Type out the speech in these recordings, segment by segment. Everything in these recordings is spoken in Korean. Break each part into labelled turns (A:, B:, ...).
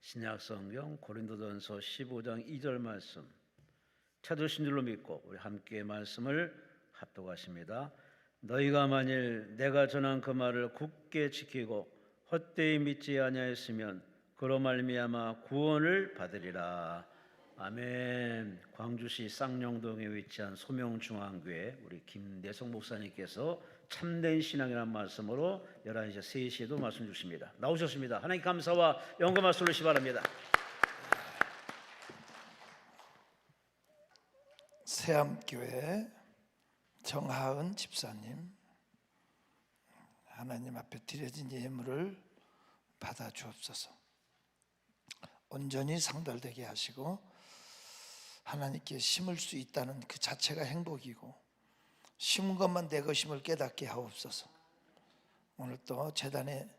A: 신약성경 고린도전서 15장 2절 말씀 찾으신 줄로 믿고 우리 함께 말씀을 합독하십니다. 너희가 만일 내가 전한 그 말을 굳게 지키고 헛되이 믿지 아니하였으면 그로 말미암아 구원을 받으리라. 아멘. 광주시 쌍용동에 위치한 소명중앙교회 우리 김대성 목사님께서 참된 신앙이라는 말씀으로 11시 3시에도 말씀 주십니다. 나오셨습니다. 하나님 감사와 영광 말씀 올리시 바랍니다.
B: 새암교회 정하은 집사님, 하나님 앞에 드려진 예물을 받아 주옵소서. 온전히 상달되게 하시고 하나님께 심을 수 있다는 그 자체가 행복이고 심은 것만 내 것임을 깨닫게 하옵소서. 오늘 또 제단에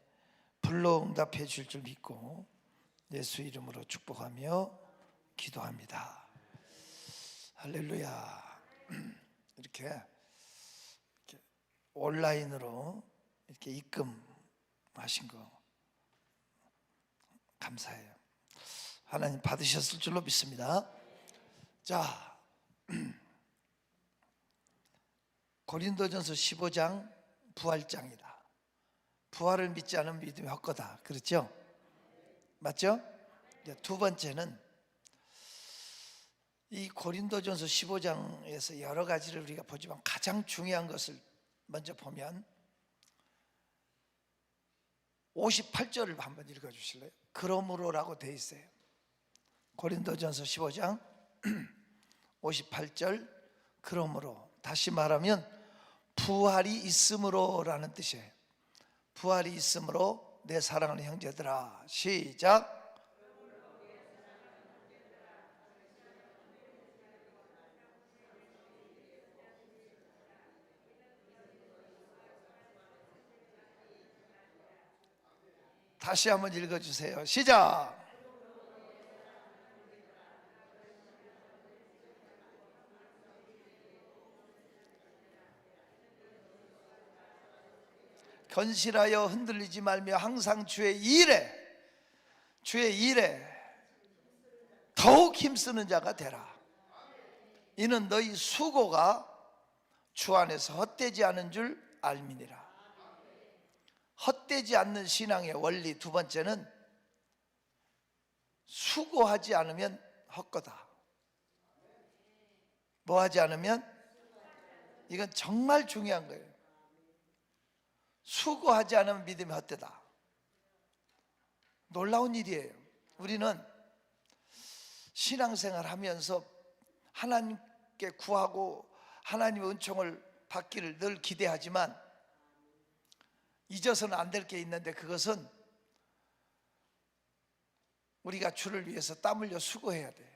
B: 불러응답해 줄 줄 믿고 예수 이름으로 축복하며 기도합니다. 할렐루야. 이렇게 온라인으로 이렇게 입금하신 거 감사해요. 하나님 받으셨을 줄로 믿습니다. 자, 고린도전서 15장 부활장이다. 부활을 믿지 않은 믿음이 헛거다. 그렇죠? 맞죠? 두 번째는 이 고린도전서 15장에서 여러 가지를 우리가 보지만 가장 중요한 것을 먼저 보면 58절을 한번 읽어주실래요? 그러므로라고 돼 있어요. 고린도전서 15장 58절 그러므로, 다시 말하면 부활이 있으므로라는 뜻이에요. 부활이 있으므로 내 사랑하는 형제들아, 시작. 다시 한번 읽어주세요. 시작. 건실하여 흔들리지 말며 항상 주의 일에 더욱 힘쓰는 자가 되라. 이는 너희 수고가 주 안에서 헛되지 않은 줄 알미니라. 헛되지 않는 신앙의 원리 두 번째는 수고하지 않으면 헛거다. 뭐 하지 않으면? 이건 정말 중요한 거예요. 수고하지 않으면 믿음이 헛되다. 놀라운 일이에요. 우리는 신앙생활 하면서 하나님께 구하고 하나님의 은총을 받기를 늘 기대하지만 잊어서는 안 될 게 있는데, 그것은 우리가 주를 위해서 땀 흘려 수고해야 돼요.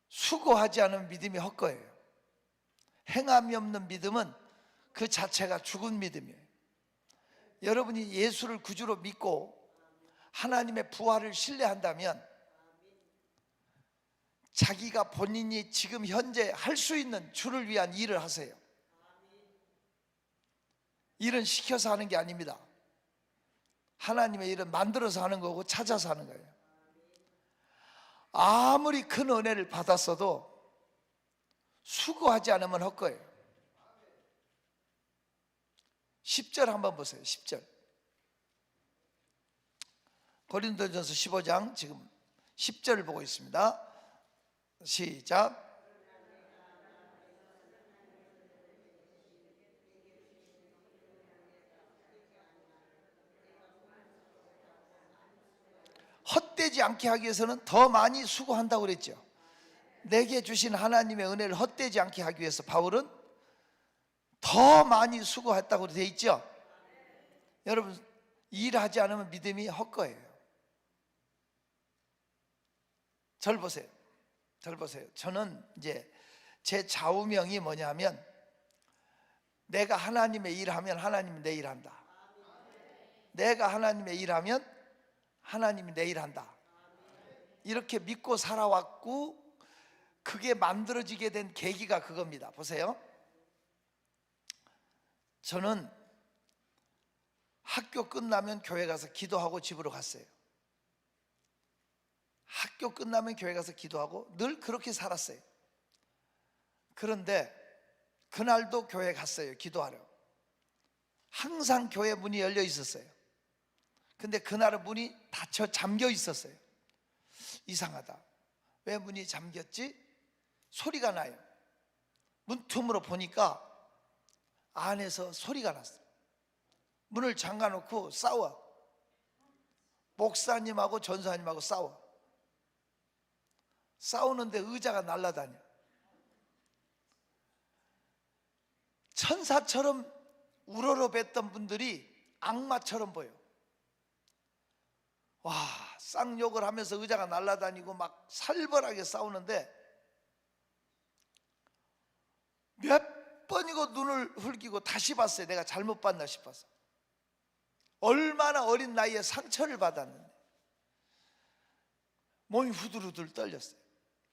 B: 수고하지 않으면 믿음이 헛거예요. 행함이 없는 믿음은 그 자체가 죽은 믿음이에요. 여러분이 예수를 구주로 믿고 하나님의 부활을 신뢰한다면 자기가 본인이 지금 현재 할 수 있는 주를 위한 일을 하세요. 일은 시켜서 하는 게 아닙니다. 하나님의 일은 만들어서 하는 거고 찾아서 하는 거예요. 아무리 큰 은혜를 받았어도 수고하지 않으면 헛거예요. 10절 한번 보세요. 10절 고린도전서 15장 지금 10절을 보고 있습니다. 시작. 헛되지 않게 하기 위해서는 더 많이 수고한다고 그랬죠. 내게 주신 하나님의 은혜를 헛되지 않게 하기 위해서 바울은 더 많이 수고했다고 되어 있죠. 여러분, 일하지 않으면 믿음이 헛거예요. 절 보세요. 저는 이제 제 좌우명이 뭐냐면, 내가 하나님의 일하면 하나님이 내 일한다. 내가 하나님의 일하면 하나님이 내 일한다. 이렇게 믿고 살아왔고, 그게 만들어지게 된 계기가 그겁니다. 보세요. 저는 학교 끝나면 교회 가서 기도하고 집으로 갔어요. 학교 끝나면 교회 가서 기도하고 늘 그렇게 살았어요. 그런데 그날도 교회 갔어요. 기도하러. 항상 교회 문이 열려 있었어요. 근데 그날은 문이 닫혀 잠겨 있었어요. 이상하다. 왜 문이 잠겼지? 소리가 나요. 문틈으로 보니까 안에서 소리가 났어요. 문을 잠가놓고 싸워. 목사님하고 전사님하고 싸우는데 의자가 날아다녀. 천사처럼 우러러댔던 분들이 악마처럼 보여. 와, 쌍욕을 하면서 의자가 날아다니고 막 살벌하게 싸우는데 몇 번이고 눈을 흘기고 다시 봤어요. 내가 잘못 봤나 싶어서. 얼마나 어린 나이에 상처를 받았는데 몸이 후들후들 떨렸어요.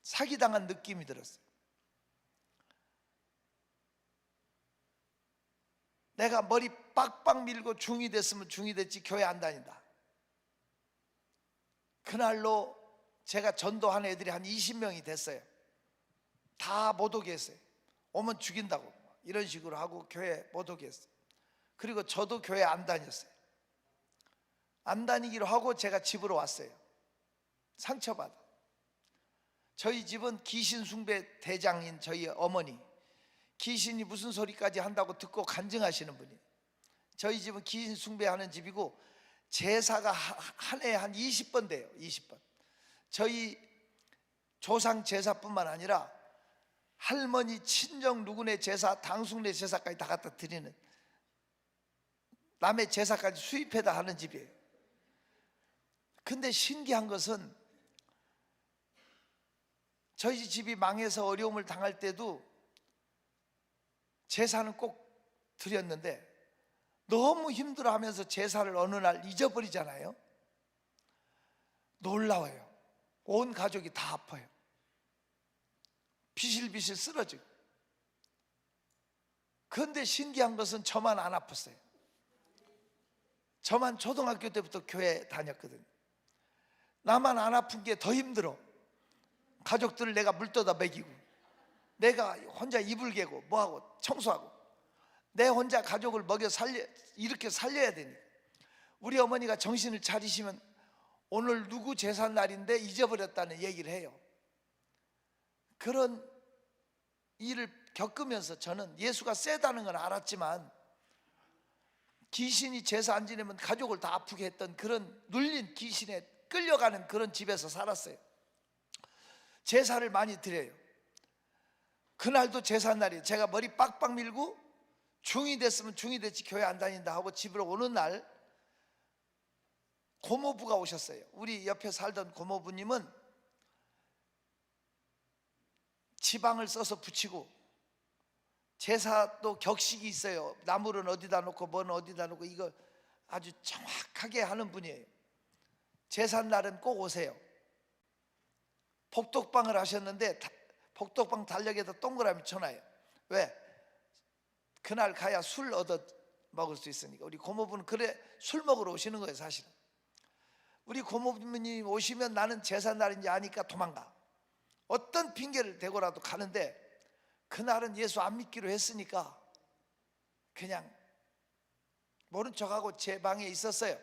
B: 사기당한 느낌이 들었어요. 내가 머리 빡빡 밀고 중이 됐으면 중이 됐지 교회 안 다닌다. 그날로 제가 전도한 애들이 한 20명이 됐어요. 다 못 오게 했어요. 오면 죽인다고 이런 식으로 하고 교회 못 오게 했어요. 그리고 저도 교회 안 다녔어요. 안 다니기로 하고 제가 집으로 왔어요. 상처받아. 저희 집은 귀신 숭배 대장인 저희 어머니, 귀신이 무슨 소리까지 한다고 듣고 간증하시는 분이에요. 저희 집은 귀신 숭배하는 집이고 제사가 한 해에 한 20번 돼요. 20번. 저희 조상 제사뿐만 아니라 할머니, 친정 누구네 제사, 당숙네 제사까지 다 갖다 드리는, 남의 제사까지 수입해다 하는 집이에요. 근데 신기한 것은 저희 집이 망해서 어려움을 당할 때도 제사는 꼭 드렸는데 너무 힘들어하면서 제사를 어느 날 잊어버리잖아요. 놀라워요. 온 가족이 다 아파요. 비실비실 쓰러지고. 그런데 신기한 것은 저만 안 아팠어요. 저만 초등학교 때부터 교회 다녔거든요. 나만 안 아픈 게 더 힘들어. 가족들을 내가 물떠다 먹이고, 내가 혼자 이불 개고 뭐하고 청소하고, 내 혼자 가족을 먹여 이렇게 살려야 되니. 우리 어머니가 정신을 차리시면 오늘 누구 제삿날인데 잊어버렸다는 얘기를 해요. 그런 일을 겪으면서 저는 예수가 세다는 건 알았지만 귀신이 제사 안 지내면 가족을 다 아프게 했던 그런 눌린 귀신에 끌려가는 그런 집에서 살았어요. 제사를 많이 드려요. 그날도 제삿날이에요. 제가 머리 빡빡 밀고 중이 됐으면 중이 됐지 교회 안 다닌다 하고 집으로 오는 날 고모부가 오셨어요. 우리 옆에 살던 고모부님은 지방을 써서 붙이고, 제사도 격식이 있어요. 나물은 어디다 놓고 뭐는 어디다 놓고 이거 아주 정확하게 하는 분이에요. 제삿날은 꼭 오세요. 복덕방을 하셨는데 복덕방 달력에다 동그라미 쳐놔요. 왜? 그날 가야 술 얻어 먹을 수 있으니까. 우리 고모부는 그래 술 먹으러 오시는 거예요. 사실은 우리 고모부님 오시면 나는 제삿날인지 아니까 도망가. 어떤 핑계를 대고라도 가는데 그날은 예수 안 믿기로 했으니까 그냥 모른 척하고 제 방에 있었어요.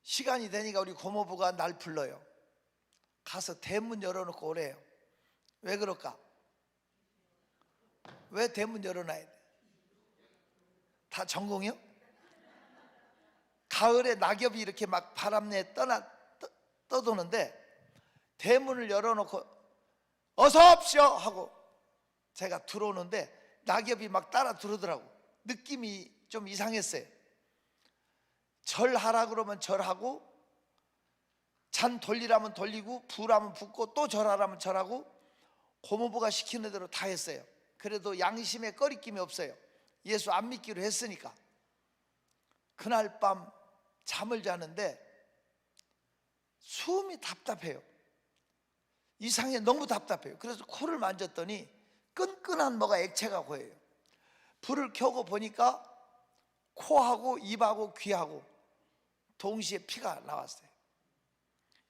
B: 시간이 되니까 우리 고모부가 날 불러요. 가서 대문 열어놓고 오래요. 왜 그럴까? 왜 대문 열어놔야 돼? 다 전공이요? 가을에 낙엽이 이렇게 막 바람 내에 떠도는데 대문을 열어놓고 어서 오십시오 하고 제가 들어오는데 낙엽이 막 따라 들어오더라고. 느낌이 좀 이상했어요. 절하라 그러면 절하고, 잔 돌리라면 돌리고, 부라면 붓고, 또 절하라면 절하고, 고모부가 시키는 대로 다 했어요. 그래도 양심에 꺼리낌이 없어요. 예수 안 믿기로 했으니까. 그날 밤 잠을 자는데 숨이 답답해요. 이상해. 너무 답답해요. 그래서 코를 만졌더니 끈끈한 뭐가 액체가 고여요. 불을 켜고 보니까 코하고 입하고 귀하고 동시에 피가 나왔어요.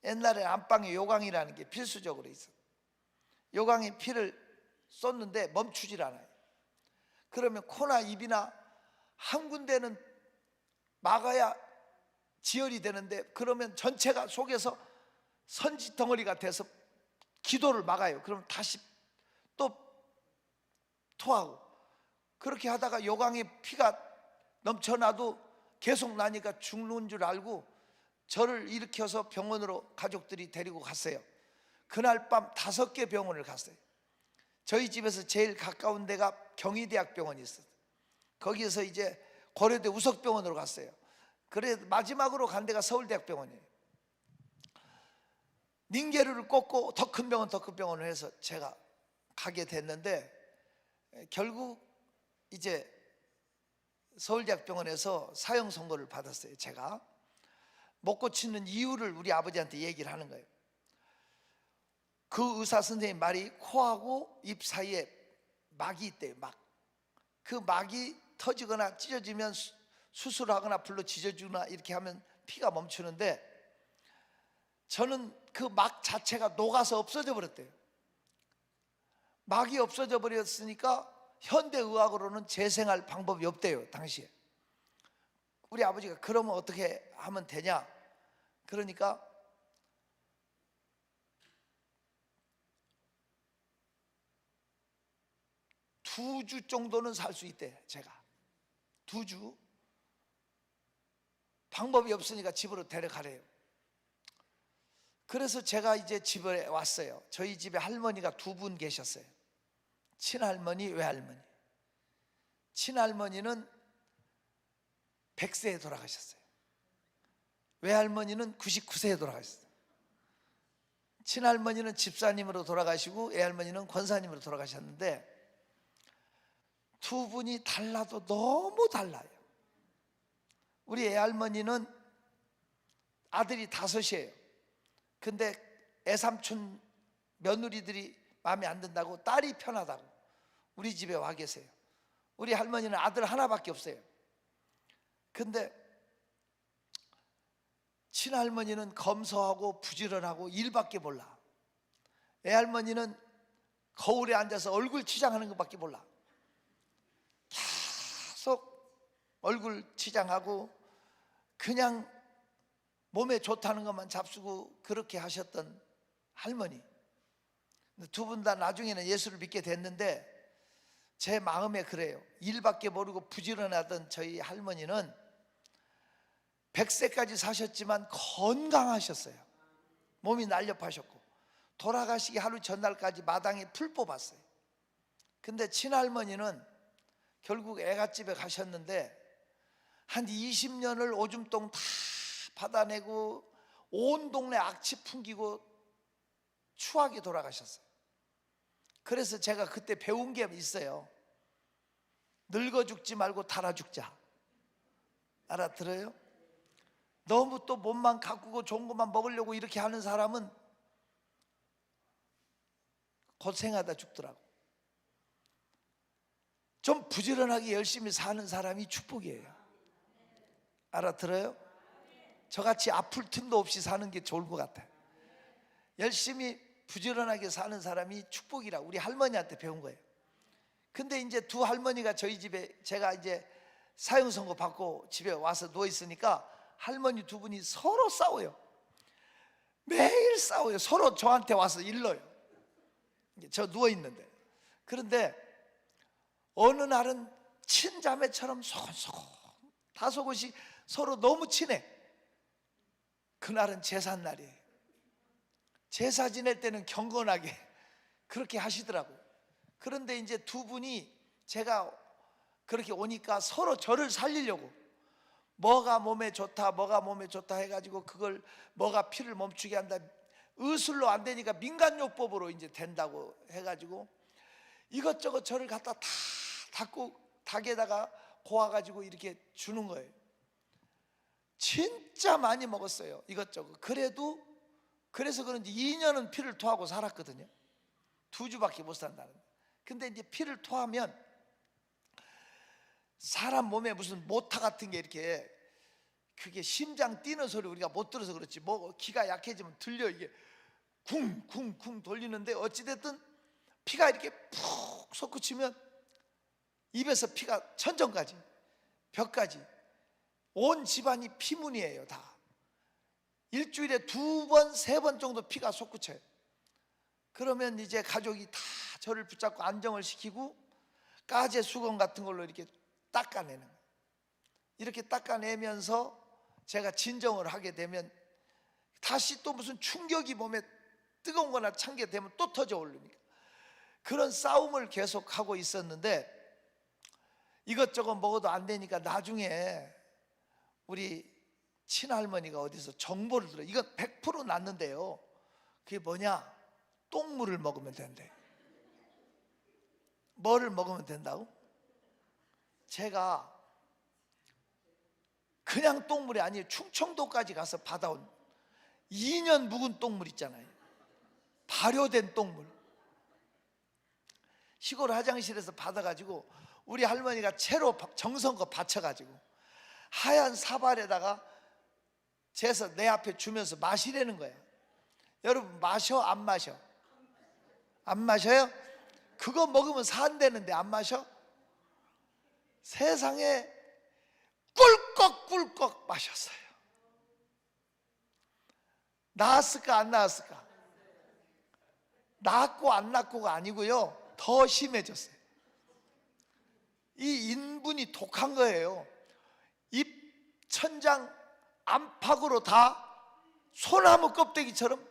B: 옛날에 안방에 요강이라는 게 필수적으로 있어요. 요강에 피를 쏟는데 멈추질 않아요. 그러면 코나 입이나 한 군데는 막아야 지혈이 되는데, 그러면 전체가 속에서 선지 덩어리가 돼서 기도를 막아요. 그럼 다시 또 토하고, 그렇게 하다가 요강에 피가 넘쳐나도 계속 나니까 죽는 줄 알고 저를 일으켜서 병원으로 가족들이 데리고 갔어요. 그날 밤 5개 병원을 갔어요. 저희 집에서 제일 가까운 데가 경희대학병원이 있었어요. 거기에서 이제 고려대 우석병원으로 갔어요. 그래 마지막으로 간 데가 서울대학병원이에요. 닌게르를 꽂고 더 큰 병원을 해서 제가 가게 됐는데, 결국 이제 서울대학병원에서 사형 선고를 받았어요. 제가 못 고치는 이유를 우리 아버지한테 얘기를 하는 거예요. 그 의사 선생님 말이 코하고 입 사이에 막이 있대요. 그 막이 터지거나 찢어지면 수술하거나 불로 지져주거나 이렇게 하면 피가 멈추는데, 저는 그 막 자체가 녹아서 없어져 버렸대요. 막이 없어져 버렸으니까 현대의학으로는 재생할 방법이 없대요. 당시에 우리 아버지가 그러면 어떻게 하면 되냐, 그러니까 두 주 정도는 살 수 있대. 제가 2주 방법이 없으니까 집으로 데려가래요. 그래서 제가 이제 집에 왔어요. 저희 집에 할머니가 2분 계셨어요. 친할머니, 외할머니. 친할머니는 100세에 돌아가셨어요. 외할머니는 99세에 돌아가셨어요. 친할머니는 집사님으로 돌아가시고 외할머니는 권사님으로 돌아가셨는데, 2분이 달라도 너무 달라요. 우리 애할머니는 아들이 5이에요. 근데 애삼촌 며느리들이 마음에 안 든다고 딸이 편하다고 우리 집에 와 계세요. 우리 할머니는 아들 하나밖에 없어요. 근데 친할머니는 검소하고 부지런하고 일밖에 몰라. 애할머니는 거울에 앉아서 얼굴 치장하는 것밖에 몰라. 계속 얼굴 치장하고 그냥 몸에 좋다는 것만 잡수고 그렇게 하셨던 할머니. 2분 다 나중에는 예수를 믿게 됐는데, 제 마음에 그래요. 일밖에 모르고 부지런하던 저희 할머니는 100세까지 사셨지만 건강하셨어요. 몸이 날렵하셨고 돌아가시기 하루 전날까지 마당에 풀 뽑았어요. 근데 친할머니는 결국 애갓집에 가셨는데 한 20년을 오줌똥 다 받아내고 온 동네 악취 풍기고 추하게 돌아가셨어요. 그래서 제가 그때 배운 게 있어요. 늙어 죽지 말고 달아 죽자. 알아들어요? 너무 또 몸만 가꾸고 좋은 것만 먹으려고 이렇게 하는 사람은 고생하다 죽더라고. 좀 부지런하게 열심히 사는 사람이 축복이에요. 알아들어요? 저같이 아플 틈도 없이 사는 게 좋을 것 같아요. 열심히 부지런하게 사는 사람이 축복이라 우리 할머니한테 배운 거예요. 근데 이제 2 할머니가 저희 집에, 제가 이제 사형 선고 받고 집에 와서 누워 있으니까 할머니 2분이 서로 싸워요. 매일 싸워요. 서로 저한테 와서 일러요. 저 누워 있는데. 그런데 어느 날은 친자매처럼 소곤소곤 다소곳이 서로 너무 친해. 그날은 제삿날이에요. 제사 지낼 때는 경건하게 그렇게 하시더라고요. 그런데 이제 2분이 제가 그렇게 오니까 서로 저를 살리려고 뭐가 몸에 좋다 뭐가 몸에 좋다 해가지고 그걸 뭐가 피를 멈추게 한다, 의술로 안 되니까 민간요법으로 이제 된다고 해가지고 이것저것 저를 갖다 다 닦고 닭에다가 고아가지고 이렇게 주는 거예요. 진짜 많이 먹었어요. 이것저것. 그래서 그런지 2년은 피를 토하고 살았거든요. 2주밖에 못 산다는. 근데 이제 피를 토하면 사람 몸에 무슨 모타 같은 게 이렇게, 그게 심장 뛰는 소리 우리가 못 들어서 그렇지, 뭐 기가 약해지면 들려. 이게 쿵쿵쿵 돌리는데 어찌됐든 피가 이렇게 푹 솟구치면 입에서 피가 천정까지, 벽까지 온 집안이 피문이에요. 다 일주일에 2번 3번 정도 피가 솟구쳐요. 그러면 이제 가족이 다 저를 붙잡고 안정을 시키고 가제 수건 같은 걸로 이렇게 닦아내는 거예요. 이렇게 닦아내면서 제가 진정을 하게 되면 다시 또 무슨 충격이 몸에 뜨거운 거나 찬 게 되면 또 터져 오르니까 그런 싸움을 계속하고 있었는데, 이것저것 먹어도 안 되니까 나중에 우리 친할머니가 어디서 정보를 들어. 이건 100% 낫는데요, 그게 뭐냐, 똥물을 먹으면 된대. 뭐를 먹으면 된다고? 제가 그냥 똥물이 아니에요. 충청도까지 가서 받아온 2년 묵은 똥물 있잖아요. 발효된 똥물. 시골 화장실에서 받아가지고 우리 할머니가 채로 정성껏 받쳐가지고 하얀 사발에다가 재서 내 앞에 주면서 마시라는 거예요. 여러분, 마셔 안 마셔? 안 마셔요? 그거 먹으면 산다는데 안 마셔? 세상에 꿀꺽꿀꺽 마셨어요. 나았을까 안 나았을까? 낫고 안 낫고가 아니고요, 더 심해졌어요. 이 인분이 독한 거예요. 입 천장 안팎으로 다 소나무 껍데기처럼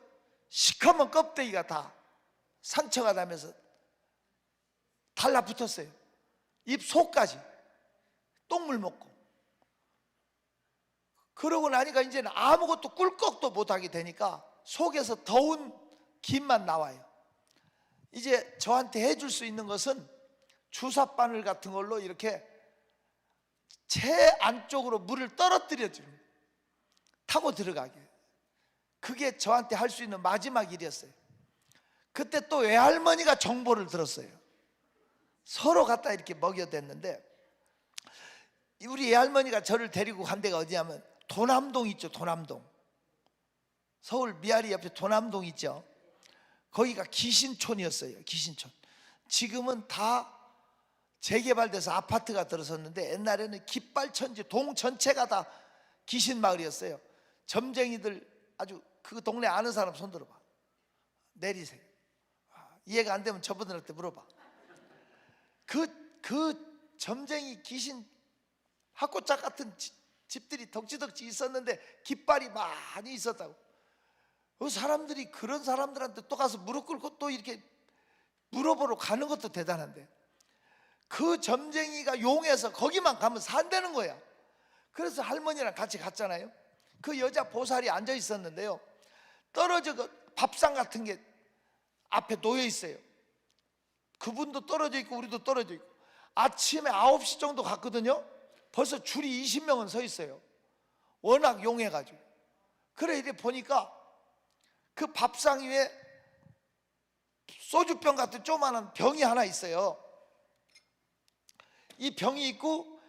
B: 시커먼 껍데기가 다 상처가 나면서 달라붙었어요. 입 속까지 똥물 먹고. 그러고 나니까 이제는 아무것도 꿀꺽도 못하게 되니까 속에서 더운 김만 나와요. 이제 저한테 해줄 수 있는 것은 주사바늘 같은 걸로 이렇게 제 안쪽으로 물을 떨어뜨려 주는, 타고 들어가게. 그게 저한테 할 수 있는 마지막 일이었어요. 그때 또 외할머니가 정보를 들었어요. 서로 갖다 이렇게 먹여댔는데, 우리 외할머니가 저를 데리고 간 데가 어디냐면 도남동 있죠. 도남동, 서울 미아리 옆에 도남동 있죠. 거기가 기신촌이었어요. 기신촌. 지금은 다 재개발돼서 아파트가 들어섰는데 옛날에는 깃발천지, 동 전체가 다 기신마을이었어요. 점쟁이들, 아주 그 동네 아는 사람 손 들어봐. 내리세요. 이해가 안 되면 저분들한테 물어봐. 그 점쟁이 기신 학고짝 같은 집들이 덕지덕지 있었는데 깃발이 많이 있었다고. 그 사람들이 그런 사람들한테 또 가서 무릎 꿇고 또 이렇게 물어보러 가는 것도 대단한데, 그 점쟁이가 용해서 거기만 가면 산다는 거야. 그래서 할머니랑 같이 갔잖아요. 그 여자 보살이 앉아 있었는데요, 떨어져 그 밥상 같은 게 앞에 놓여 있어요. 그분도 떨어져 있고 우리도 떨어져 있고. 아침에 9시 정도 갔거든요. 벌써 줄이 20명은 서 있어요. 워낙 용해가지고. 그래 이래 보니까 그 밥상 위에 소주병 같은 조그마한 병이 하나 있어요. 이 병이 있고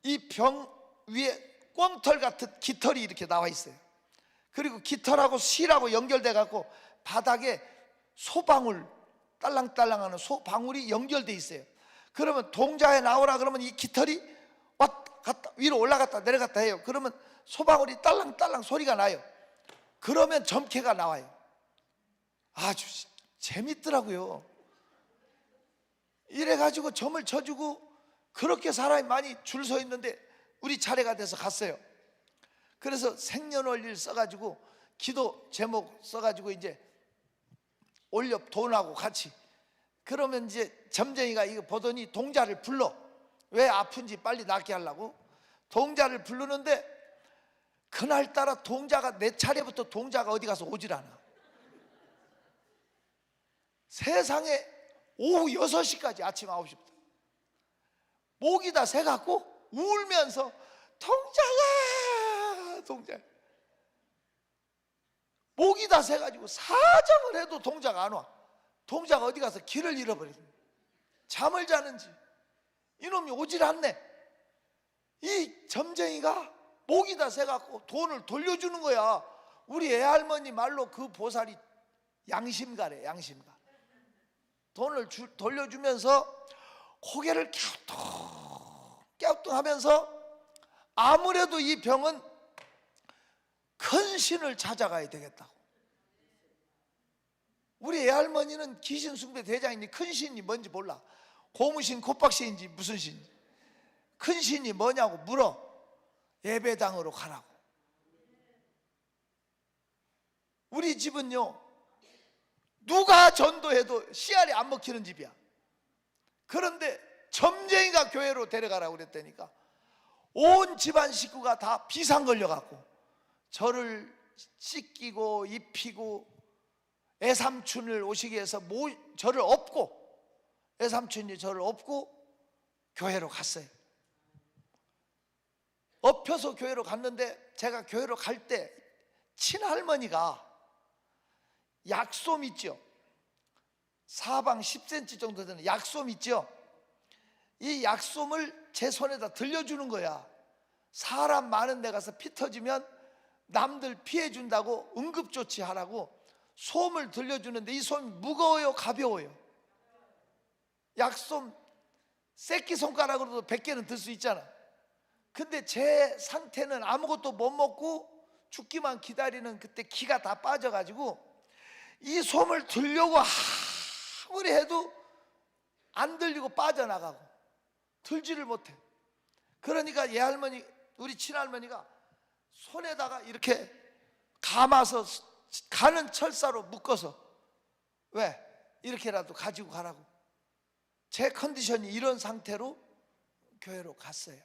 B: 이 병 위에 꽁털 같은 깃털이 이렇게 나와 있어요. 그리고 깃털하고 실하고 연결돼 갖고 바닥에 소방울, 딸랑딸랑하는 소방울이 연결돼 있어요. 그러면 동자에 나오라 그러면 이 깃털이 갔다 위로 올라갔다 내려갔다 해요. 그러면 소방울이 딸랑딸랑 소리가 나요. 그러면 점괘가 나와요. 아주 재밌더라고요. 이래가지고 점을 쳐주고 그렇게 사람이 많이 줄 서 있는데 우리 차례가 돼서 갔어요. 그래서 생년월일 써가지고 기도 제목 써가지고 이제 올려 돈하고 같이. 그러면 이제 점쟁이가 이거 보더니 동자를 불러. 왜 아픈지 빨리 낫게 하려고 동자를 부르는데, 그날따라 동자가 내 차례부터 동자가 어디 가서 오질 않아. 세상에 오후 6시까지 아침 9시부터 목이 다 새갖고 울면서 동자가 동자, 목이 다 새가지고 사정을 해도 동자가 안 와. 동자가 어디 가서 길을 잃어버렸네. 잠을 자는지 이놈이 오질 않네. 이 점쟁이가 목이 다 새갖고 돈을 돌려주는 거야. 우리 애할머니 말로 그 보살이 양심가래. 양심가. 돈을 돌려주면서 고개를 갸우뚱하면서 아무래도 이 병은 큰 신을 찾아가야 되겠다고. 우리 애할머니는 귀신숭배 대장이니 큰 신이 뭔지 몰라. 고무신, 콧박신인지 무슨 신인지. 큰 신이 뭐냐고 물어. 예배당으로 가라고. 우리 집은요, 누가 전도해도 씨알이 안 먹히는 집이야. 그런데 점쟁이가 교회로 데려가라고 그랬다니까 온 집안 식구가 다 비상 걸려갖고 저를 씻기고 입히고 애삼촌을 오시게 해서 저를 업고, 애삼촌이 저를 업고 교회로 갔어요. 업혀서 교회로 갔는데 제가 교회로 갈 때 친할머니가 약솜 있죠, 사방 10cm 정도 되는 약솜 있죠. 이 약솜을 제 손에다 들려주는 거야. 사람 많은 데 가서 피 터지면 남들 피해 준다고 응급조치하라고 솜을 들려주는데 이 솜이 무거워요, 가벼워요? 약솜 새끼손가락으로도 100개는 들 수 있잖아. 근데 제 상태는 아무것도 못 먹고 죽기만 기다리는 그때 기가 다 빠져가지고 이 솜을 들려고 아무리 해도 안 들리고 빠져나가고 들지를 못해. 그러니까 얘할머니, 우리 친할머니가 손에다가 이렇게 감아서 가는 철사로 묶어서, 왜? 이렇게라도 가지고 가라고. 제 컨디션이 이런 상태로 교회로 갔어요.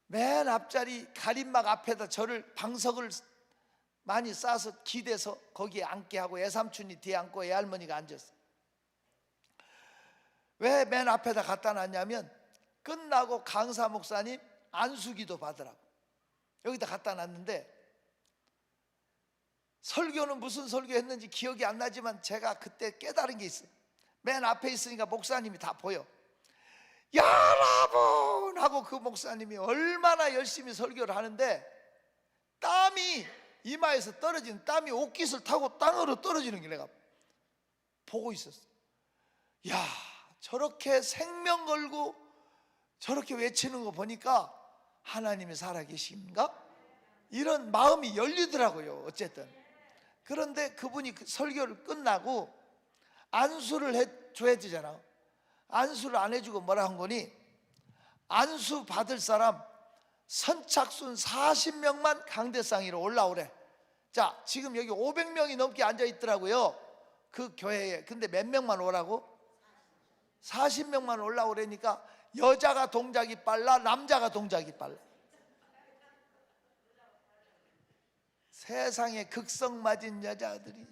B: 맨 앞자리 가림막 앞에다 저를 방석을 많이 싸서 기대서 거기에 앉게 하고 애삼촌이 뒤에 앉고 애할머니가 앉았어. 왜 맨 앞에다 갖다 놨냐면 끝나고 강사 목사님 안수기도 받으라고 여기다 갖다 놨는데, 설교는 무슨 설교 했는지 기억이 안 나지만 제가 그때 깨달은 게 있어요. 맨 앞에 있으니까 목사님이 다 보여. 여러분 하고 그 목사님이 얼마나 열심히 설교를 하는데 땀이 이마에서 떨어지는, 땀이 옷깃을 타고 땅으로 떨어지는 게 내가 보고 있었어. 야, 저렇게 생명 걸고 저렇게 외치는 거 보니까 하나님이 살아계신가? 이런 마음이 열리더라고요. 어쨌든 그런데 그분이 그 설교를 끝나고 안수를 해줘야 되잖아. 안수를 안 해주고 뭐라 한 거니, 안수 받을 사람 선착순 40명만 강대상위로 올라오래. 자, 지금 여기 500명이 넘게 앉아 있더라고요, 그 교회에. 근데 몇 명만 오라고? 40명만 올라오라니까 여자가 동작이 빨라, 남자가 동작이 빨라. 세상에 극성 맞은 여자들이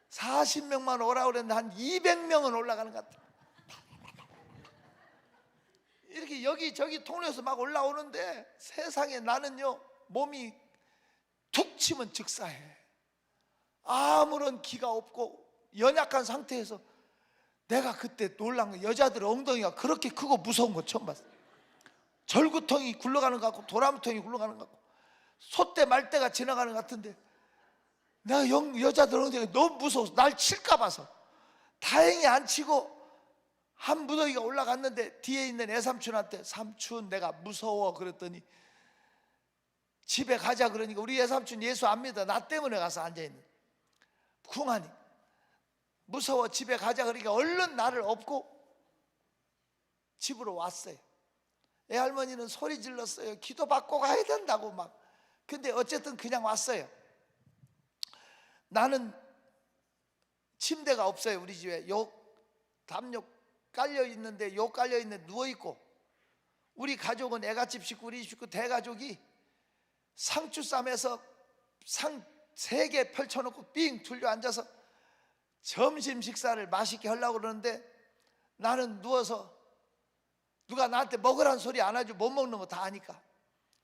B: 40명만 오라고 그랬는데 한 200명은 올라가는 것 같아. 이렇게 여기저기 통로에서 막 올라오는데 세상에 나는요, 몸이 툭 치면 즉사해. 아무런 기가 없고 연약한 상태에서 내가 그때 놀란 거, 여자들 엉덩이가 그렇게 크고 무서운 거 처음 봤어. 절구통이 굴러가는 것 같고 도라무통이 굴러가는 것 같고 소떼 말떼가 지나가는 것 같은데 내가 여자들 엉덩이가 너무 무서워서 날 칠까 봐서 다행히 안 치고 한 무더기가 올라갔는데 뒤에 있는 애삼촌한테 삼촌 내가 무서워 그랬더니 집에 가자 그러니까 우리 애삼촌 예수 안 믿어. 나 때문에 가서 앉아있는 궁하니 무서워 집에 가자 그러니까 얼른 나를 업고 집으로 왔어요. 애할머니는 소리 질렀어요. 기도 받고 가야 된다고 막. 근데 어쨌든 그냥 왔어요. 나는 침대가 없어요. 우리 집에 요 담요 깔려 있는데 요 깔려 있는데 누워 있고, 우리 가족은 애갓집 식구 우리 식구 대가족이 상추 쌈에서 상 3개 펼쳐놓고 삥 둘려 앉아서 점심 식사를 맛있게 하려고 그러는데 나는 누워서 누가 나한테 먹으라는 소리 안 하죠. 못 먹는 거 다 아니까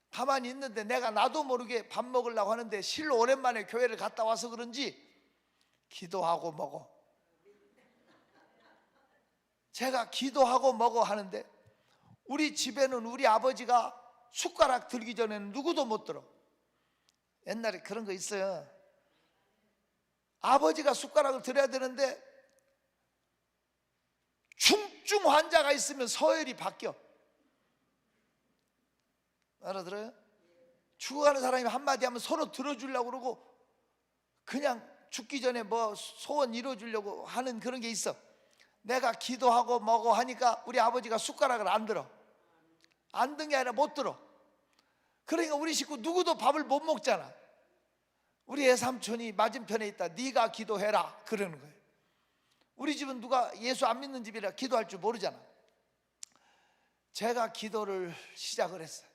B: 가만히 있는데 내가 나도 모르게 밥 먹으려고 하는데 실로 오랜만에 교회를 갔다 와서 그런지 기도하고 먹어. 제가 기도하고 먹어 하는데 우리 집에는 우리 아버지가 숟가락 들기 전에는 누구도 못 들어. 옛날에 그런 거 있어요. 아버지가 숟가락을 들어야 되는데 중증 환자가 있으면 서열이 바뀌어. 알아들어요? 죽어가는 사람이 한마디 하면 서로 들어주려고 그러고 그냥 죽기 전에 뭐 소원 이뤄주려고 하는 그런 게 있어. 내가 기도하고 뭐고 하니까 우리 아버지가 숟가락을 안 들어. 안 든 게 아니라 못 들어. 그러니까 우리 식구 누구도 밥을 못 먹잖아. 우리 애삼촌이 맞은편에 있다. 네가 기도해라 그러는 거예요. 우리 집은 누가 예수 안 믿는 집이라 기도할 줄 모르잖아. 제가 기도를 시작을 했어요.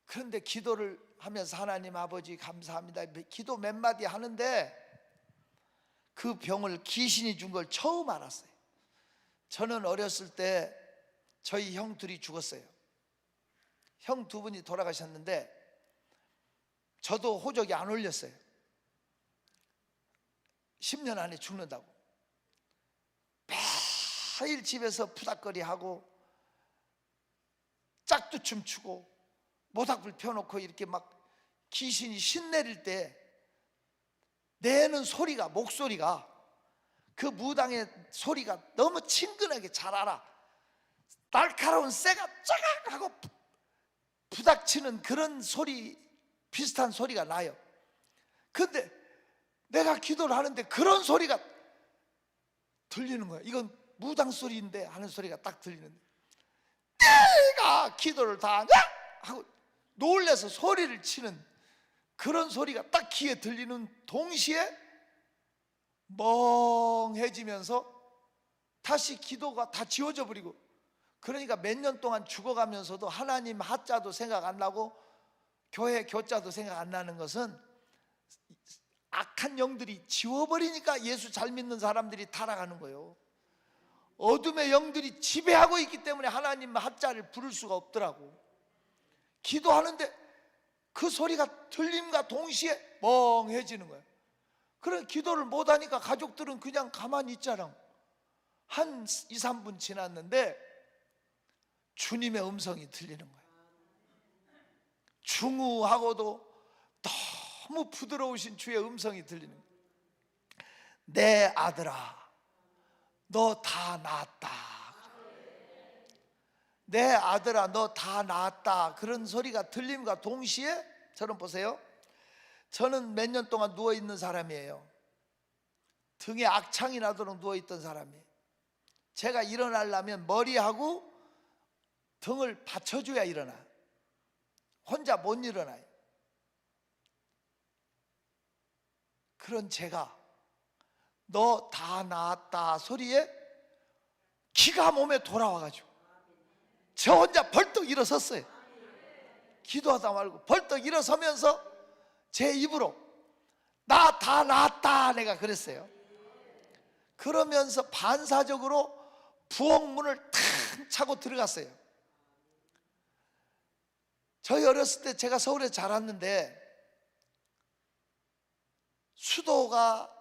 B: 그런데 기도를 하면서 하나님 아버지 감사합니다 기도 몇 마디 하는데 그 병을 귀신이 준 걸 처음 알았어요. 저는 어렸을 때 저희 형 둘이 죽었어요. 형 두 분이 돌아가셨는데 저도 호적이 안 올렸어요. 10년 안에 죽는다고. 매일 집에서 푸닥거리하고 짝두춤 추고 모닥불 펴놓고 이렇게 막 귀신이 신내릴 때 내는 소리가, 목소리가 그 무당의 소리가 너무 친근하게 잘 알아. 날카로운 쇠가 쫙 하고 부닥치는 그런 소리, 비슷한 소리가 나요. 근데 내가 기도를 하는데 그런 소리가 들리는 거야. 이건 무당 소리인데 하는 소리가 딱 들리는데 내가 기도를 다 하냐? 하고 놀래서 소리를 치는 그런 소리가 딱 귀에 들리는 동시에 멍해지면서 다시 기도가 다 지워져 버리고, 그러니까 몇 년 동안 죽어가면서도 하나님 하자도 생각 안 나고 교회 교자도 생각 안 나는 것은 악한 영들이 지워버리니까 예수 잘 믿는 사람들이 타락하는 거예요. 어둠의 영들이 지배하고 있기 때문에 하나님 하자를 부를 수가 없더라고. 기도하는데 그 소리가 들림과 동시에 멍해지는 거예요. 그런 기도를 못하니까 가족들은 그냥 가만히 있잖아. 한 2, 3분 지났는데 주님의 음성이 들리는 거예요. 중후하고도 너무 부드러우신 주의 음성이 들리는 거예요. 내 아들아 너 다 나았다. 내 아들아 너 다 나았다. 그런 소리가 들림과 동시에 저는 보세요. 저는 몇 년 동안 누워있는 사람이에요. 등에 악창이 나도록 누워있던 사람이에요. 제가 일어나려면 머리하고 등을 받쳐줘야 일어나. 혼자 못 일어나요. 그런 제가 너 다 나았다 소리에 기가 몸에 돌아와가지고 저 혼자 벌떡 일어섰어요. 기도하다 말고 벌떡 일어서면서 제 입으로 나 다 나았다 내가 그랬어요. 그러면서 반사적으로 부엌문을 탁 차고 들어갔어요. 저희 어렸을 때 제가 서울에 자랐는데 수도가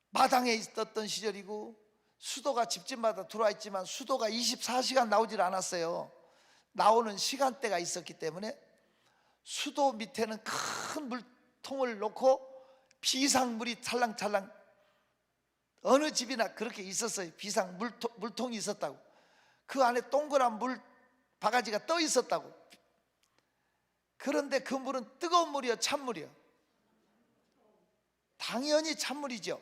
B: 마당에 있었던 시절이고 수도가 집집마다 들어와 있지만 수도가 24시간 나오질 않았어요. 나오는 시간대가 있었기 때문에 수도 밑에는 큰 물통을 놓고 비상물이 찰랑찰랑 어느 집이나 그렇게 있었어요. 비상 물통이 있었다고. 그 안에 동그란 물 바가지가 떠 있었다고. 그런데 그 물은 뜨거운 물이요 찬물이요? 당연히 찬물이죠.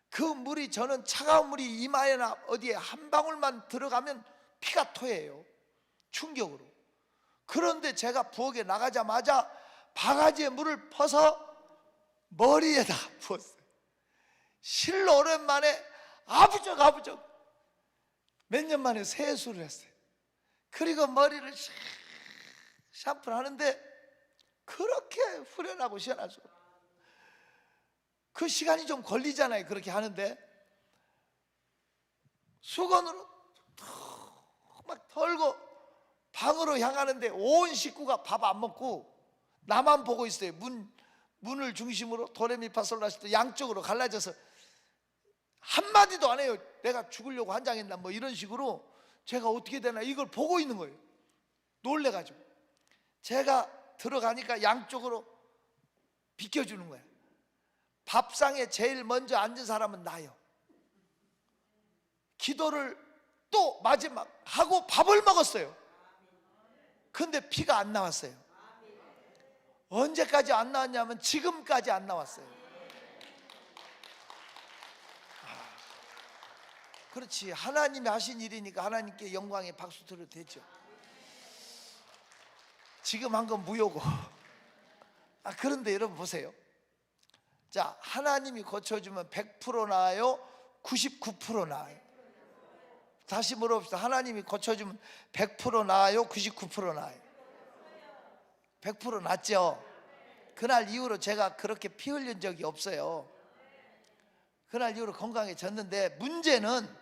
B: 그 물이 저는 차가운 물이 이마에나 어디에 한 방울만 들어가면 피가 토해요. 충격으로. 그런데 제가 부엌에 나가자마자 바가지에 물을 퍼서 머리에다 부었어요. 실로 오랜만에 아부적 몇 년 만에 세수를 했어요. 그리고 머리를 샴푸를 하는데 그렇게 후련하고 시원할 수가 없어요. 그 시간이 좀 걸리잖아요. 그렇게 하는데 수건으로 막 털고 방으로 향하는데 온 식구가 밥 안 먹고 나만 보고 있어요. 문을 중심으로 도레미파솔라시도 양쪽으로 갈라져서 한마디도 안 해요. 내가 죽으려고 환장했나 뭐 이런 식으로. 제가 어떻게 되나 이걸 보고 있는 거예요. 놀래가지고 제가 들어가니까 양쪽으로 비켜주는 거예요. 밥상에 제일 먼저 앉은 사람은 나요. 기도를 또 마지막 하고 밥을 먹었어요. 근데 피가 안 나왔어요. 언제까지 안 나왔냐면 지금까지 안 나왔어요. 그렇지, 하나님이 하신 일이니까 하나님께 영광의 박수 드려도 되죠. 지금 한 건 무효고. 그런데 여러분 보세요. 자, 하나님이 고쳐주면 100% 나아요? 99% 나아요? 다시 물어봅시다. 하나님이 고쳐주면 100% 나아요? 99% 나아요? 100% 낫죠. 그날 이후로 제가 그렇게 피 흘린 적이 없어요. 그날 이후로 건강해졌는데, 문제는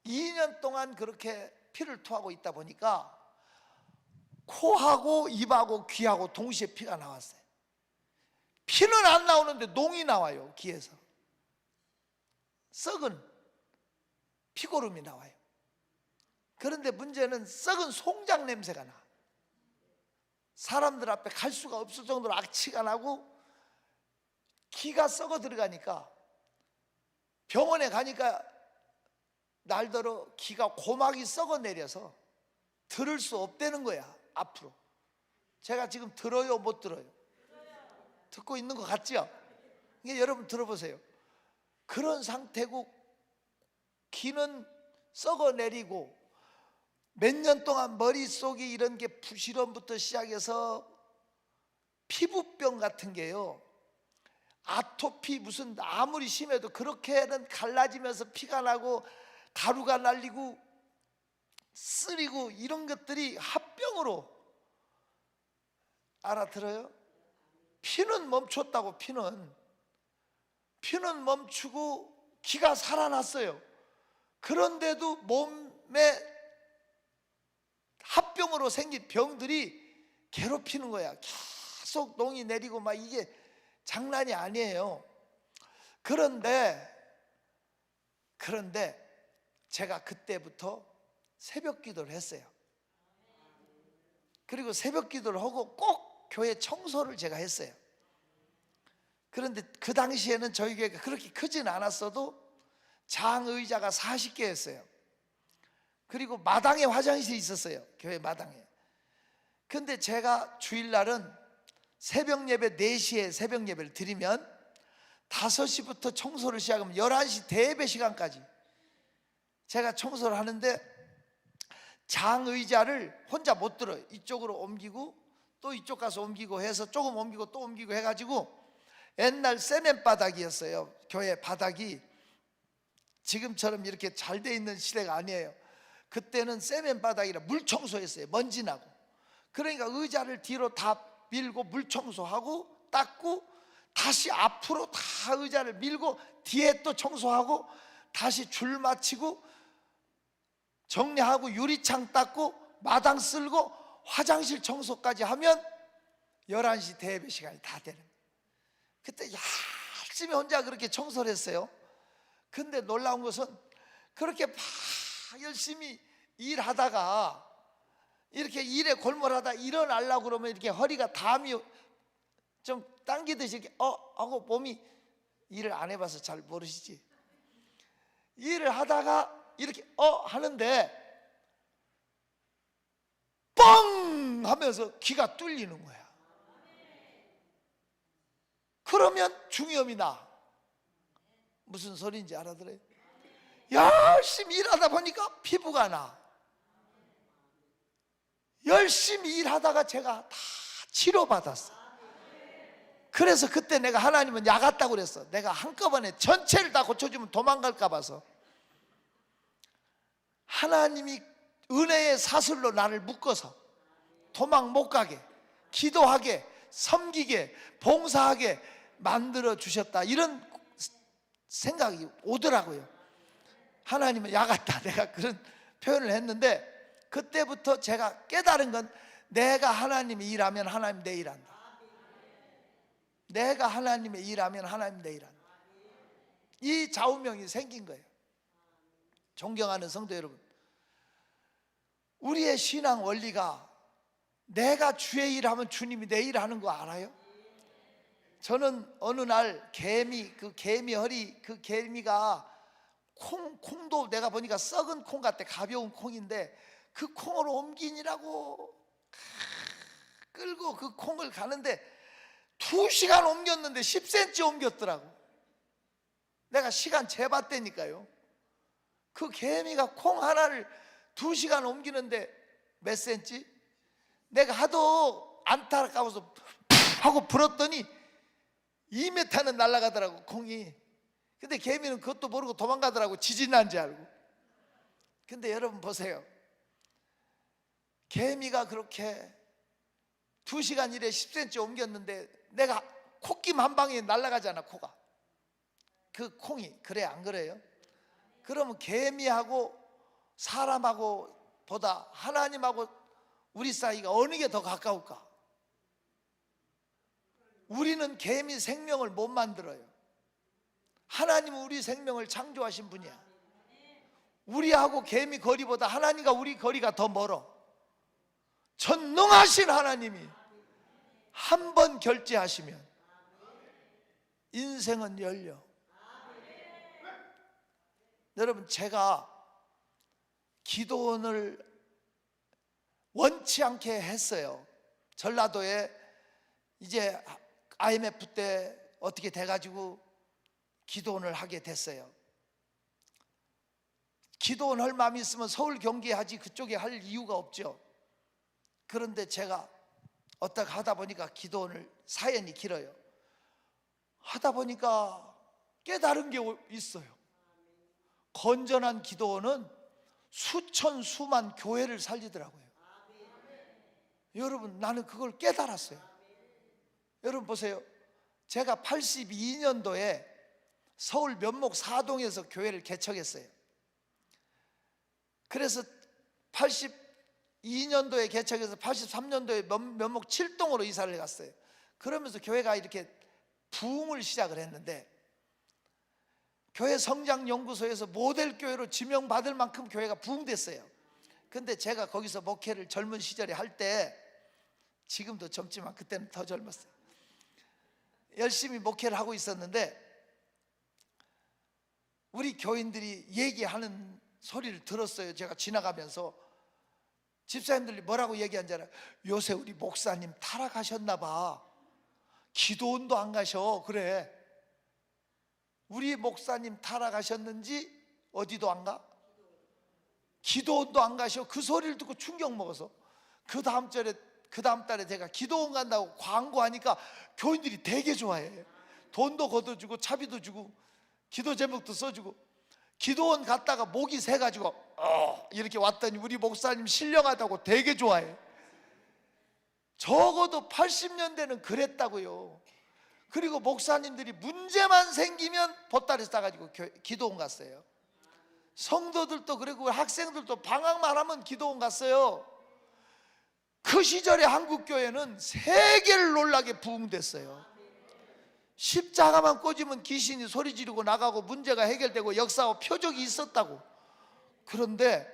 B: 2년 동안 그렇게 피를 토하고 있다 보니까 코하고 입하고 귀하고 동시에 피가 나왔어요. 피는 안 나오는데 농이 나와요. 귀에서 썩은 피고름이 나와요. 그런데 문제는 썩은 송장 냄새가 나. 사람들 앞에 갈 수가 없을 정도로 악취가 나고 기가 썩어 들어가니까, 병원에 가니까 날더러 기가 고막이 썩어 내려서 들을 수 없다는 거야. 앞으로 제가 지금 들어요, 못 들어요? 듣고 있는 것 같죠? 이게 여러분 들어보세요. 그런 상태고 기는 썩어 내리고 몇 년 동안 머릿속에 이런 게 부시럼부터 시작해서 피부병 같은 게요, 아토피 무슨 아무리 심해도 그렇게는 갈라지면서 피가 나고 가루가 날리고 쓰리고 이런 것들이 합병으로, 알아들어요? 피는 멈췄다고. 피는 멈추고 기가 살아났어요. 그런데도 몸에 합병으로 생긴 병들이 괴롭히는 거야. 계속 농이 내리고 막 이게 장난이 아니에요. 그런데 제가 그때부터 새벽 기도를 했어요. 그리고 새벽 기도를 하고 꼭 교회 청소를 제가 했어요. 그런데 그 당시에는 저희 교회가 그렇게 크진 않았어도 장의자가 40개였어요. 그리고 마당에 화장실이 있었어요. 교회 마당에. 근데 제가 주일날은 새벽 예배 4시에 새벽 예배를 드리면 5시부터 청소를 시작하면 11시 대예배 시간까지 제가 청소를 하는데, 장의자를 혼자 못 들어요. 이쪽으로 옮기고 또 이쪽 가서 옮기고 해서 조금 옮기고 또 옮기고 해가지고, 옛날 세멘 바닥이었어요. 교회 바닥이 지금처럼 이렇게 잘 돼 있는 시대가 아니에요. 그때는 세멘 바닥이라 물 청소했어요. 먼지 나고. 그러니까 의자를 뒤로 다 밀고 물 청소하고 닦고, 다시 앞으로 다 의자를 밀고 뒤에 또 청소하고 다시 줄 맞추고 정리하고 유리창 닦고 마당 쓸고 화장실 청소까지 하면 11시 대예배 시간이 다 되는 거예요. 그때 열심히 혼자 그렇게 청소를 했어요. 근데 놀라운 것은 그렇게 막 열심히 일하다가 이렇게 일에 골몰하다 일어나려고 그러면 이렇게 허리가 담이 좀 당기듯이 이렇게 하고 몸이, 일을 안 해봐서 잘 모르시지, 일을 하다가 이렇게 하는데 뻥 하면서 귀가 뚫리는 거야. 그러면 중이염이 나. 무슨 소리인지 알아들어요? 열심히 일하다 보니까 피부가 나. 열심히 일하다가 제가 다 치료받았어. 그래서 그때 내가 하나님은 약 같다고 그랬어. 내가 한꺼번에 전체를 다 고쳐주면 도망갈까 봐서. 하나님이 은혜의 사슬로 나를 묶어서 도망 못 가게, 기도하게, 섬기게, 봉사하게 만들어 주셨다, 이런 생각이 오더라고요. 하나님은 약 같다, 내가 그런 표현을 했는데, 그때부터 제가 깨달은 건, 내가 하나님의 일하면 하나님 내 일한다. 내가 하나님의 일하면 하나님 내 일한다. 이 좌우명이 생긴 거예요. 존경하는 성도 여러분, 우리의 신앙 원리가 내가 주의 일 하면 주님이 내 일 하는 거 알아요? 저는 어느 날 그 개미 허리, 그 개미가 콩도 내가 보니까 썩은 콩 같아. 가벼운 콩인데 그 콩으로 옮기니라고 끌고 그 콩을 가는데 2시간 옮겼는데 10cm 옮겼더라고. 내가 시간 재봤다니까요. 그 개미가 콩 하나를 2시간 옮기는데 몇 cm? 내가 하도 안타까워서 하고 불었더니 2m는 날아가더라고, 콩이. 근데 개미는 그것도 모르고 도망가더라고, 지진 난 줄 알고. 근데 여러분 보세요. 개미가 그렇게 2시간 일에 10cm 옮겼는데 내가 콧김 한 방에 날아가잖아, 코가. 그 콩이. 그래, 안 그래요? 그러면 개미하고 사람하고 보다 하나님하고 우리 사이가 어느 게 더 가까울까? 우리는 개미 생명을 못 만들어요. 하나님은 우리 생명을 창조하신 분이야. 우리하고 개미 거리보다 하나님과 우리 거리가 더 멀어. 전능하신 하나님이 한 번 결제하시면 인생은 열려. 여러분, 제가 기도원을 원치 않게 했어요. 전라도에 이제 IMF 때 어떻게 돼가지고 기도원을 하게 됐어요. 기도원 할 마음이 있으면 서울 경기에 하지 그쪽에 할 이유가 없죠. 그런데 제가 어떻게 하다 보니까 기도원을, 사연이 길어요. 하다 보니까 깨달은 게 있어요. 건전한 기도원은 수천 수만 교회를 살리더라고요. 여러분, 나는 그걸 깨달았어요. 여러분 보세요. 제가 82년도에 서울 면목 사동에서 교회를 개척했어요. 그래서 82년도에 개척해서 83년도에 면목 7동으로 이사를 갔어요. 그러면서 교회가 이렇게 부흥을 시작을 했는데, 교회 성장연구소에서 모델교회로 지명받을 만큼 교회가 부흥됐어요. 근데 제가 거기서 목회를 젊은 시절에 할 때, 지금도 젊지만 그때는 더 젊었어요. 열심히 목회를 하고 있었는데 우리 교인들이 얘기하는 소리를 들었어요. 제가 지나가면서 집사님들이 뭐라고 얘기한 줄 알아요? 요새 우리 목사님 타락하셨나 봐. 기도원도 안 가셔. 그래, 우리 목사님 타락하셨는지 어디도 안 가? 기도원도 안 가셔. 그 소리를 듣고 충격 먹어서 그 다음 달에 제가 기도원 간다고 광고하니까 교인들이 되게 좋아해. 돈도 걷어주고 차비도 주고 기도 제목도 써주고. 기도원 갔다가 목이 새가지고 이렇게 왔더니 우리 목사님 신령하다고 되게 좋아해. 적어도 80년대는 그랬다고요. 그리고 목사님들이 문제만 생기면 보따리 싸가지고 기도원 갔어요. 성도들도 그리고 학생들도 방학만 하면 기도원 갔어요. 그 시절에 한국교회는 세계를 놀라게 부흥됐어요. 십자가만 꽂으면 귀신이 소리 지르고 나가고 문제가 해결되고 역사와 표적이 있었다고. 그런데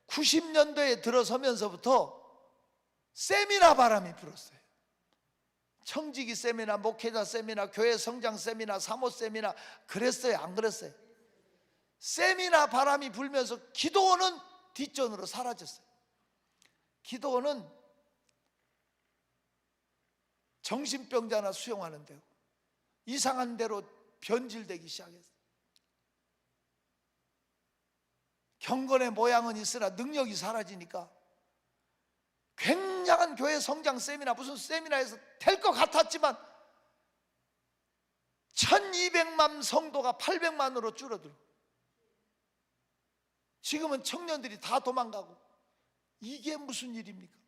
B: 90년도에 들어서면서부터 세미나 바람이 불었어요. 청지기 세미나, 목회자 세미나, 교회 성장 세미나, 사모 세미나. 그랬어요, 안 그랬어요? 세미나 바람이 불면서 기도원은 뒷전으로 사라졌어요. 기도원은 정신병자나 수용하는 데고 이상한 대로 변질되기 시작했어요. 경건의 모양은 있으나 능력이 사라지니까 굉장한 교회 성장 세미나, 무슨 세미나에서 될 것 같았지만 1200만 성도가 800만으로 줄어들고 지금은 청년들이 다 도망가고. 이게 무슨 일입니까?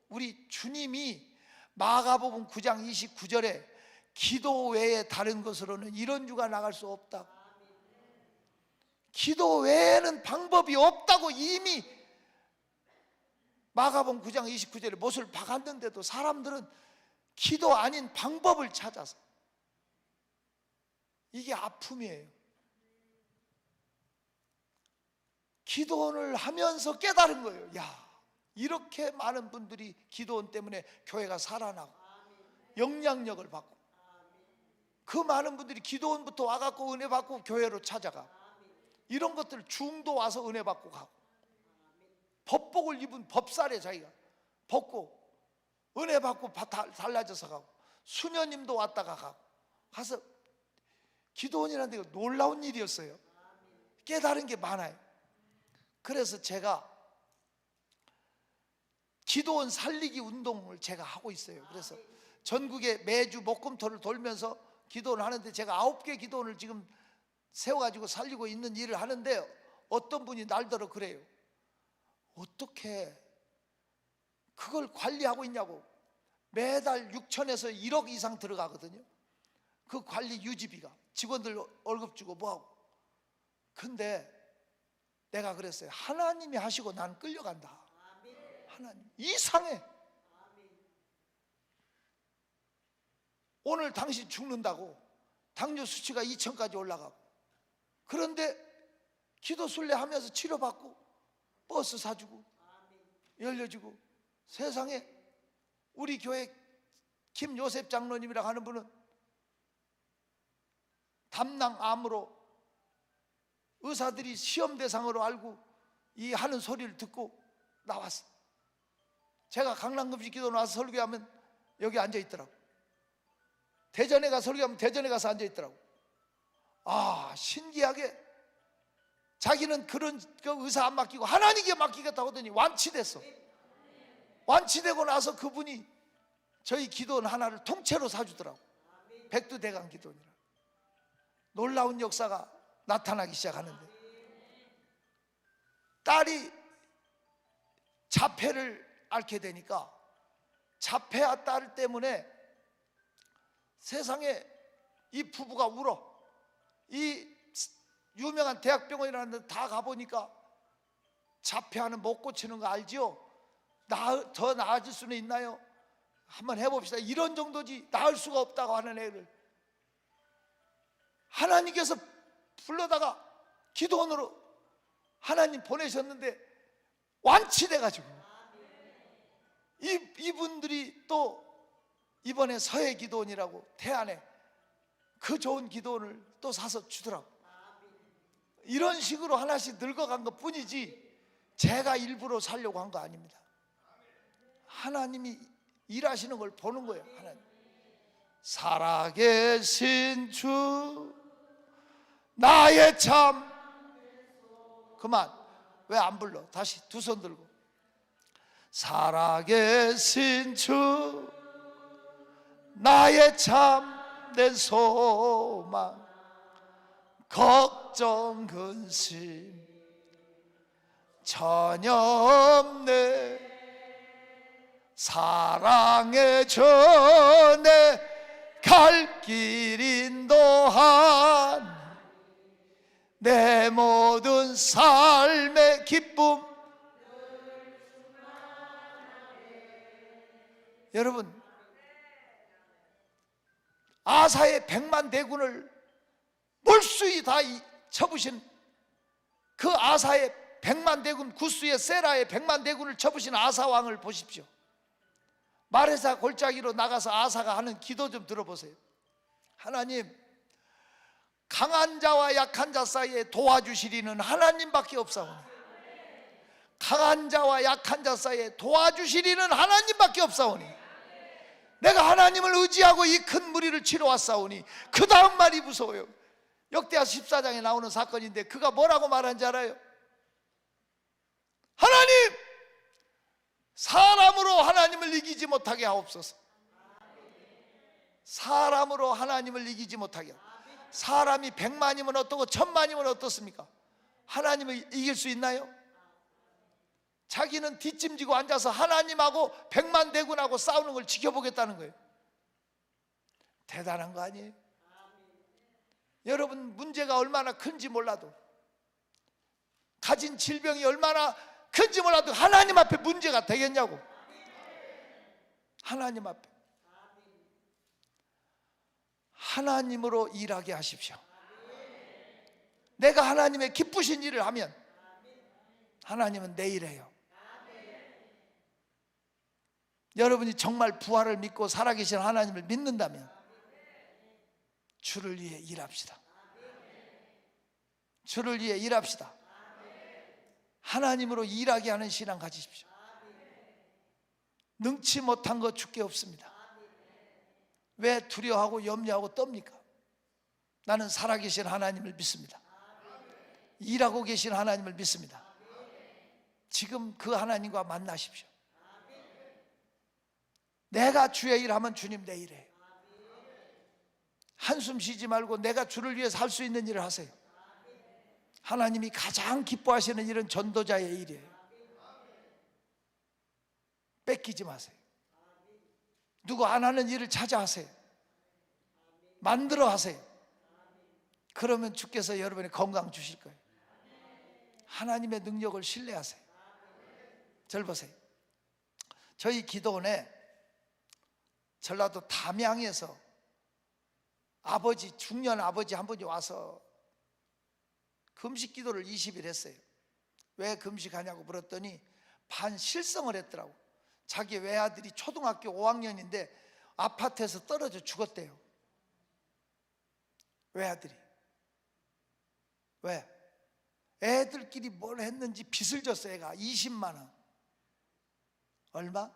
B: 우리 주님이 마가복음 9장 29절에 기도 외에 다른 것으로는 이런 주가 나갈 수 없다. 기도 외에는 방법이 없다고 이미 마가복음 9장 29절에 못을 박았는데도 사람들은 기도 아닌 방법을 찾아서. 이게 아픔이에요. 기도원을 하면서 깨달은 거예요. 야, 이렇게 많은 분들이 기도원 때문에 교회가 살아나고 영향력을 받고, 그 많은 분들이 기도원부터 와갖고 은혜 받고 교회로 찾아가, 이런 것들 중도 와서 은혜 받고 가고, 법복을 입은 법살에 자기가 벗고 은혜 받고 달라져서 가고, 수녀님도 왔다가 가고 가서, 기도원이라는 데가 놀라운 일이었어요. 깨달은 게 많아요. 그래서 제가 기도원 살리기 운동을 제가 하고 있어요. 그래서 전국에 매주 목금토를 돌면서 기도원을 하는데, 제가 9개 기도원을 지금 세워가지고 살리고 있는 일을 하는데, 어떤 분이 날더러 그래요. 어떻게 그걸 관리하고 있냐고. 매달 6천에서 1억 이상 들어가거든요. 그 관리 유지비가, 직원들 월급 주고 뭐하고. 근데 내가 그랬어요. 하나님이 하시고 난 끌려간다. 하나님 이상해. 오늘 당신 죽는다고 당뇨 수치가 2천까지 올라가고, 그런데 기도 순례 하면서 치료받고 버스 사주고 열려주고. 세상에, 우리 교회 김요셉 장로님이라고 하는 분은 담낭암으로 의사들이 시험 대상으로 알고 이 하는 소리를 듣고 나왔어. 제가 강남금식 기도 나와서 설교하면 여기 앉아 있더라고. 대전에 가서 설교하면 대전에 가서 앉아 있더라고. 아, 신기하게 자기는 그런 그 의사 안 맡기고 하나님께 맡기겠다고 하더니 완치됐어. 완치되고 나서 그분이 저희 기도원 하나를 통째로 사주더라고. 백두대간 기도원이라. 놀라운 역사가 나타나기 시작하는데, 딸이 자폐를 앓게 되니까 자폐아 딸 때문에 세상에 이 부부가 울어. 이 유명한 대학병원이라는 데 다 가보니까 자폐아는 못 고치는 거 알지요? 더 나아질 수는 있나요? 한번 해봅시다. 이런 정도지 나을 수가 없다고 하는 애를 하나님께서 불러다가 기도원으로 하나님 보내셨는데 완치돼가지고, 이분들이 또 이번에 서해 기도원이라고 태안에 그 좋은 기도원을 또 사서 주더라고. 이런 식으로 하나씩 늙어간 것 뿐이지 제가 일부러 살려고 한 거 아닙니다. 하나님이 일하시는 걸 보는 거예요. 하나님. 살아계신 주 나의 참. 그만. 왜 안 불러? 다시 두 손 들고. 살아계신 주 나의 참된 소망, 걱정 근심 전혀 없네. 사랑의 전에 갈 길 인도한 내 모든 삶의 기쁨. 여러분, 아사의 100만 대군을 몰수히 다 쳐부신 그 아사의 100만 대군, 구스의 세라의 100만 대군을 쳐부신 아사 왕을 보십시오. 마레사 골짜기로 나가서 아사가 하는 기도 좀 들어보세요. 하나님, 강한 자와 약한 자 사이에 도와주시리는 하나님밖에 없사오니, 강한 자와 약한 자 사이에 도와주시리는 하나님밖에 없사오니, 내가 하나님을 의지하고 이 큰 무리를 치러 왔사오니. 그 다음 말이 무서워요. 역대하 14장에 나오는 사건인데 그가 뭐라고 말한지 알아요? 하나님, 사람으로 하나님을 이기지 못하게 하옵소서. 사람으로 하나님을 이기지 못하게. 사람이 100만이면 어떻고 1000만이면 어떻습니까? 하나님을 이길 수 있나요? 자기는 뒷짐지고 앉아서 하나님하고 100만 대군하고 싸우는 걸 지켜보겠다는 거예요. 대단한 거 아니에요? 여러분, 문제가 얼마나 큰지 몰라도, 가진 질병이 얼마나 큰지 몰라도 하나님 앞에 문제가 되겠냐고. 하나님 앞에. 하나님으로 일하게 하십시오. 내가 하나님의 기쁘신 일을 하면 하나님은 내 일해요. 여러분이 정말 부활을 믿고 살아계신 하나님을 믿는다면 주를 위해 일합시다. 주를 위해 일합시다. 하나님으로 일하게 하는 신앙 가지십시오. 능치 못한 거 주께 없습니다. 왜 두려워하고 염려하고 떱니까? 나는 살아계신 하나님을 믿습니다. 일하고 계신 하나님을 믿습니다. 지금 그 하나님과 만나십시오. 내가 주의 일하면 주님 내 일해요. 한숨 쉬지 말고 내가 주를 위해서 할 수 있는 일을 하세요. 하나님이 가장 기뻐하시는 일은 전도자의 일이에요. 뺏기지 마세요. 누구 안 하는 일을 찾아 하세요. 만들어 하세요. 그러면 주께서 여러분의 건강 주실 거예요. 하나님의 능력을 신뢰하세요. 절 보세요. 저희 기도원에 전라도 담양에서 아버지, 중년 아버지 한 분이 와서 금식 기도를 20일 했어요. 왜 금식하냐고 물었더니 반실성을 했더라고. 자기 외아들이 초등학교 5학년인데 아파트에서 떨어져 죽었대요. 외아들이. 왜? 애들끼리 뭘 했는지 빚을 졌어. 애가 20만 원. 얼마?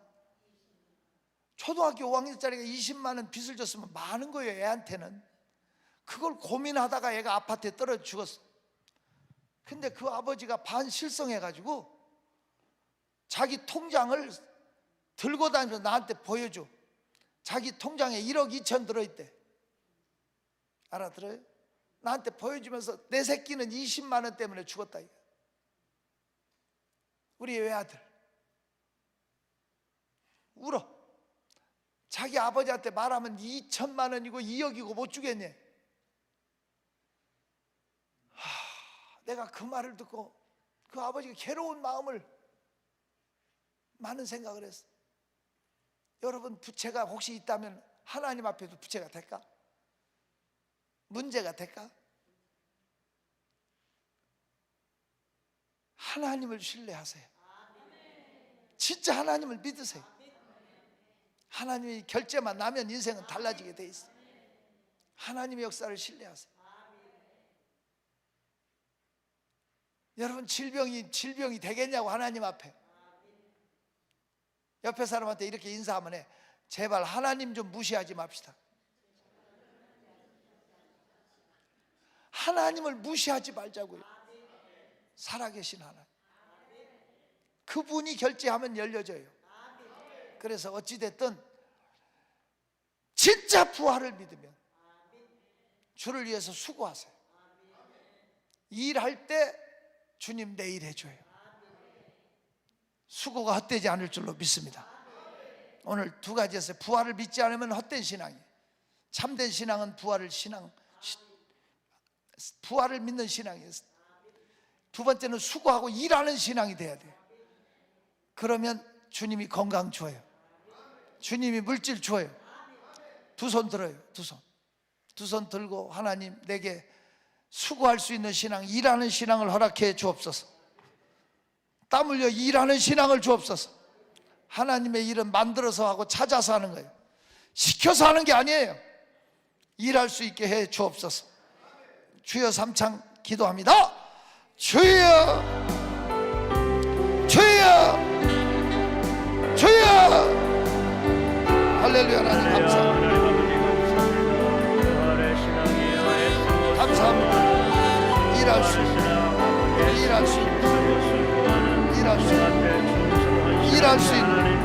B: 초등학교 5학년짜리가 20만 원 빚을 졌으면 많은 거예요. 애한테는. 그걸 고민하다가 애가 아파트에 떨어져 죽었어. 근데 그 아버지가 반실성해가지고 자기 통장을 들고 다니면서 나한테 보여줘. 자기 통장에 1억 2천 들어있대. 알아들어요? 나한테 보여주면서 내 새끼는 20만 원 때문에 죽었다. 우리 외아들 울어. 자기 아버지한테 말하면 2천만 원이고 2억이고 못 주겠네. 내가 그 말을 듣고 그 아버지가 괴로운 마음을 많은 생각을 했어. 여러분 부채가 혹시 있다면 하나님 앞에도 부채가 될까? 문제가 될까? 하나님을 신뢰하세요. 진짜 하나님을 믿으세요. 하나님이 결제만 나면 인생은 달라지게 돼 있어요. 하나님의 역사를 신뢰하세요. 여러분 질병이 되겠냐고 하나님 앞에. 옆에 사람한테 이렇게 인사하면 해. 제발 하나님 좀 무시하지 맙시다. 하나님을 무시하지 말자고요. 살아계신 하나님. 그분이 결제하면 열려져요. 그래서 어찌됐든 진짜 부활을 믿으면 주를 위해서 수고하세요. 일할 때 주님 내 일 해줘요. 수고가 헛되지 않을 줄로 믿습니다. 오늘 두 가지에서 부활을 믿지 않으면 헛된 신앙이에요. 참된 신앙은 부활을 믿는 신앙이에요. 두 번째는 수고하고 일하는 신앙이 돼야 돼요. 그러면 주님이 건강 줘요. 주님이 물질 줘요. 두 손 들어요. 두 손 들고 하나님 내게 수고할 수 있는 신앙, 일하는 신앙을 허락해 주옵소서. 땀 흘려 일하는 신앙을 주옵소서. 하나님의 일은 만들어서 하고 찾아서 하는 거예요. 시켜서 하는 게 아니에요. 일할 수 있게 해 주옵소서. 주여 삼창 기도합니다. 주여, 주여, 주여. 할렐루야. 하나님 감사합니다. 감사합니다. 일할 수 있는, 일할 수 있는, 일할 수 있는, 일할 수 있는